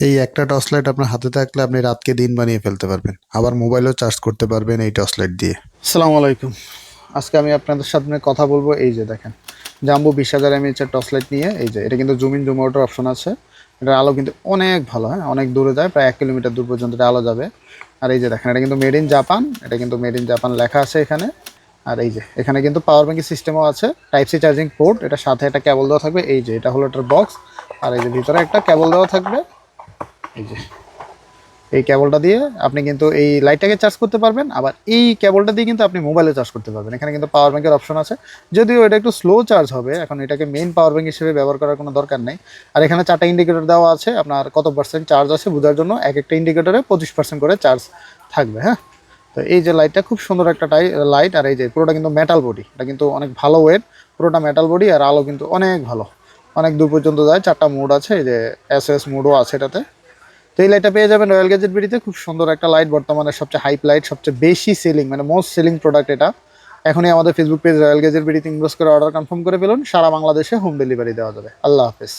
এই একটা torch light আপনার হাতে থাকলে আপনি রাতকে দিন বানিয়ে ফেলতে পারবেন, আবার মোবাইলও চার্জ করতে পারবেন এই টর্চ লাইট দিয়ে। আসসালামু আলাইকুম। আজকে আমি আপনাদের সামনে কথা বলবো, এই যে দেখেন জাম্বো 20,000 mAh টর্চ লাইট নিয়ে। এই যে এটা কিন্তু জুম ইন জুম আউটের অপশন আছে। এটার আলো কিন্তু অনেক ভালো, হ্যাঁ অনেক দূরে যায়, প্রায় 1 কিলোমিটার দূর পর্যন্ত এটা আলো যাবে। আর এই যে দেখেন এটা কিন্তু মেড ইন জাপান, এটা কিন্তু মেড ইন জাপান লেখা আছে এখানে। আর এই যে এখানে কিন্তু পাওয়ার ব্যাঙ্কের সিস্টেমও আছে, টাইপ সি চার্জিং পোর্ট, এটার সাথে একটা কেবল দেওয়া থাকবে। এই যে এটা হলো এটার বক্স, আর এই যে ভিতরে একটা কেবল দেওয়া থাকবে। এই যে এই কেবলটা দিয়ে আপনি কিন্তু এই লাইটটাকে চার্জ করতে পারবেন, আবার এই কেবলটা দিয়ে কিন্তু আপনি মোবাইলে চার্জ করতে পারবেন। এখানে কিন্তু পাওয়ার ব্যাঙ্কের অপশন আছে, যদিও এটা একটু স্লো চার্জ হবে, এখন এটাকে মেইন পাওয়ার ব্যাঙ্ক হিসেবে ব্যবহার করার কোনো দরকার নেই। আর এখানে 4টা ইন্ডিকেটর দেওয়া আছে, আপনার কত পার্সেন্ট চার্জ আছে বোঝার জন্য এক একটা ইন্ডিকেটরে 25% করে চার্জ থাকবে। হ্যাঁ, তো এই যে লাইটটা খুব সুন্দর একটা লাইট। আর এই যে পুরোটা কিন্তু মেটাল বডি, এটা কিন্তু অনেক ভালো ওয়েট, পুরোটা মেটাল বডি। আর আলো কিন্তু অনেক ভালো, অনেক দূর পর্যন্ত যায়। 4টা মোড আছে, এই যে এসএস মোডও আছে এটাতে। তো এই লাইটটা পেয়ে যাবেন রয়্যাল গ্যাজেট বিডিতে। খুব সুন্দর একটা লাইট, বর্তমানে সবচেয়ে হাইপ লাইট, সবচেয়ে বেশি সেলিং, মানে মোস্ট সেলিং প্রোডাক্ট এটা। এখনই আমাদের ফেসবুক পেজ রয়্যাল গ্যাজেট বিডিতে ইনবক্স করে অর্ডার কনফার্ম করে ফেলুন, সারা বাংলাদেশে হোম ডেলিভারি দেওয়া যাবে। আল্লাহ হাফেজ।